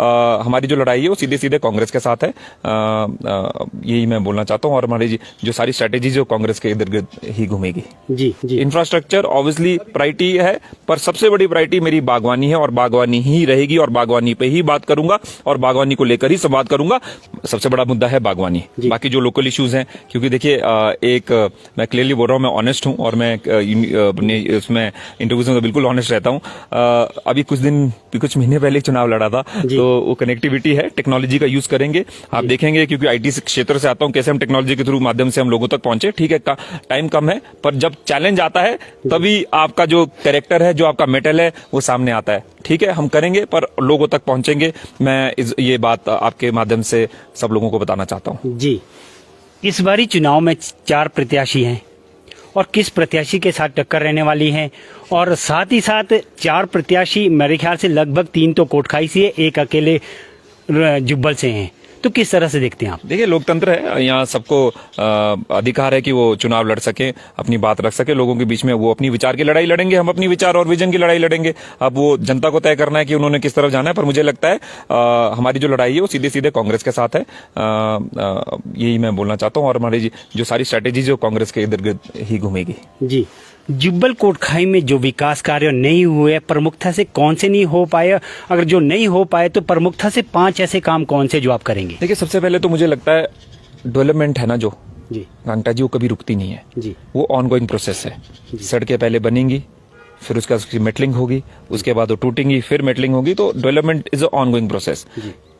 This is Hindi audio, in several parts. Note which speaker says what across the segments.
Speaker 1: हमारी जो लड़ाई है वो सीधे सीधे कांग्रेस के साथ है, यही मैं बोलना चाहता हूँ। और हमारी जो सारी स्ट्रेटेजी जो कांग्रेस के इर्द गिर्द ही घूमेगी।
Speaker 2: जी जी।
Speaker 1: इंफ्रास्ट्रक्चर ऑब्वियसली प्रायोरिटी है, पर सबसे बड़ी प्रायोरिटी मेरी बागवानी है और बागवानी ही रहेगी और बागवानी पे ही बात करूंगा और बागवानी को लेकर ही संवाद करूंगा। सबसे बड़ा मुद्दा है बागवानी, बाकी जो लोकल इश्यूज हैं, क्योंकि देखिए एक मैं क्लियरली बोल रहा हूं, मैं ऑनेस्ट हूं और मैं अपने उसमें इंटरव्यूज में तो बिल्कुल ऑनेस्ट रहता हूं। अभी कुछ महीने पहले चुनाव लड़ा था, तो वो कनेक्टिविटी है, टेक्नोलॉजी का यूज करेंगे। आप देखेंगे, क्योंकि आईटी क्षेत्र से आता हूं, कैसे हम टेक्नोलॉजी के थ्रू माध्यम से हम लोगों तक पहुंचे। ठीक है, टाइम कम है, पर जब चैलेंज आता है तभी आपका जो कैरेक्टर है, जो आपका मेटल है, वो सामने आता है। ठीक है, हम करेंगे, पर लोगों तक पहुंचेंगे। मैं ये बात आपके माध्यम से सब लोगों को बताना चाहता हूं।
Speaker 2: जी, इस बारी चुनाव में 4 प्रत्याशी हैं और किस प्रत्याशी के साथ टक्कर रहने वाली है, और साथ ही साथ 4 प्रत्याशी मेरे ख्याल से लगभग 3 तो कोटखाई से है, 1 अकेले जुब्बल से हैं, तो किस तरह से देखते हैं आप?
Speaker 1: देखिए, लोकतंत्र है, यहाँ सबको अधिकार है कि वो चुनाव लड़ सके, अपनी बात रख सके लोगों के बीच में। वो अपनी विचार की लड़ाई लड़ेंगे, हम अपनी विचार और विजन की लड़ाई लड़ेंगे। अब वो जनता को तय करना है कि उन्होंने किस तरफ जाना है, पर मुझे लगता है हमारी जो लड़ाई है वो सीधे सीधे कांग्रेस के साथ है, यही मैं बोलना चाहता हूँ। और हमारी जो सारी स्ट्रेटेजी जो कांग्रेस के इर्द गिर्द ही घूमेगी।
Speaker 2: जी, जुब्बल कोटखाई में जो विकास कार्य नहीं हुए, प्रमुखता से कौन से नहीं हो पाए? अगर जो नहीं हो पाए तो प्रमुखता से 5 ऐसे काम कौन से जो आप करेंगे?
Speaker 1: देखिए, सबसे पहले तो मुझे लगता है डेवलपमेंट है ना जो
Speaker 2: जी
Speaker 1: घंटा जी, वो कभी रुकती नहीं है
Speaker 2: जी,
Speaker 1: वो ऑनगोइंग प्रोसेस है। सड़कें पहले बनेंगी, फिर उसकी मेटलिंग होगी, उसके बाद वो टूटेंगी, फिर मेटलिंग होगी। तो development is a ongoing process.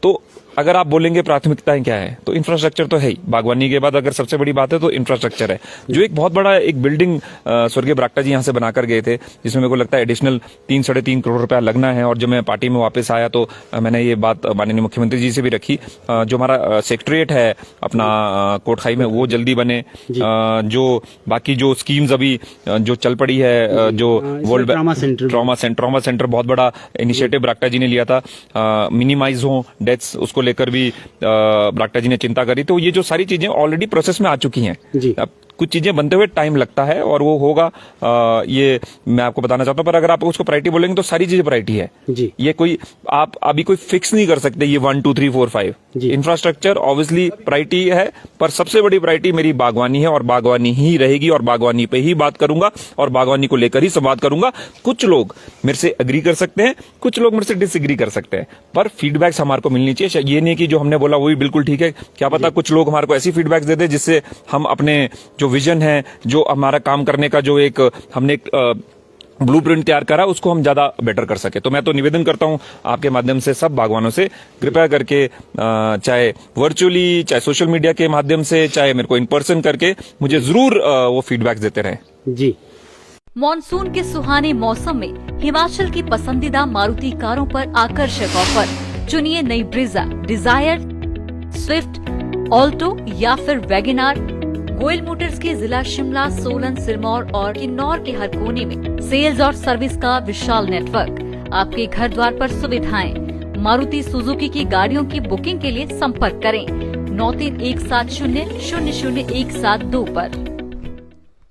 Speaker 1: तो अगर आप बोलेंगे प्राथमिकताएं क्या है, तो इंफ्रास्ट्रक्चर तो है ही। बागवानी के बाद अगर सबसे बड़ी बात है तो इंफ्रास्ट्रक्चर है। जो एक बहुत बड़ा एक बिल्डिंग स्वर्गीय बरागटा जी यहाँ से बनाकर गए थे, जिसमें मेरे को लगता है एडिशनल 3-3.5 करोड़ रुपया लगना है। और जब मैं पार्टी में वापस आया तो मैंने ये बात माननीय मुख्यमंत्री जी से भी रखी, जो हमारा सेक्रेटरीट है अपना कोटखाई में, वो जल्दी बने। जो बाकी जो स्कीम्स अभी जो चल पड़ी है, जो वर्ल्ड ट्रॉमा सेंटर बहुत बड़ा इनिशिएटिव बरागटा जी ने लिया था, मिनिमाइज हो डेथ्स, उसको लेकर भी बरागटा जी ने चिंता करी। तो ये जो सारी चीजें ऑलरेडी प्रोसेस में आ चुकी हैं। अब कुछ चीजें बनते हुए टाइम लगता है और वो होगा, ये मैं आपको बताना चाहता हूं। पर अगर आप उसको प्रायोरिटी बोलेंगे तो सारी चीजें प्रायोरिटी है जी। ये कोई आप अभी कोई फिक्स नहीं कर सकते ये 1 2 3 4 5। इंफ्रास्ट्रक्चर ऑब्वियसली प्रायोरिटी है, पर सबसे बड़ी प्रायोरिटी मेरी बागवानी है और बागवानी ही रहेगी और बागवानी पे ही बात करूंगा और बागवानी को लेकर ही संवाद करूंगा। कुछ लोग मेरे से एग्री कर सकते हैं, कुछ लोग मेरे से डिसएग्री कर सकते हैं, पर फीडबैक्स हमारे को मिलनी चाहिए। ये नहीं कि जो हमने बोला वही बिल्कुल ठीक है। क्या पता कुछ लोग हमारे को ऐसी फीडबैक्स दे दे जिससे हम अपने जो विजन है, जो हमारा काम करने का जो एक हमने ब्लूप्रिंट तैयार करा, उसको हम ज्यादा बेटर कर सके। तो मैं तो निवेदन करता हूं आपके माध्यम से सब बागवानों से, कृपया करके चाहे वर्चुअली, चाहे सोशल मीडिया के माध्यम से, चाहे मेरे को इन पर्सन करके मुझे जरूर वो फीडबैक देते रहें जी।
Speaker 3: मॉनसून के सुहाने मौसम में हिमाचल की पसंदीदा मारुति कारों पर आकर्षक ऑफर। चुनिए नई ब्रीजा, डिजायर, स्विफ्ट, ऑल्टो या फिर वैगनआर। गोयल मोटर्स के जिला शिमला, सोलन, सिरमौर और किन्नौर के हर कोने में सेल्स और सर्विस का विशाल नेटवर्क। आपके घर द्वार पर सुविधाएं। मारुति सुजुकी की गाड़ियों की बुकिंग के लिए संपर्क करें 9317000172 पर।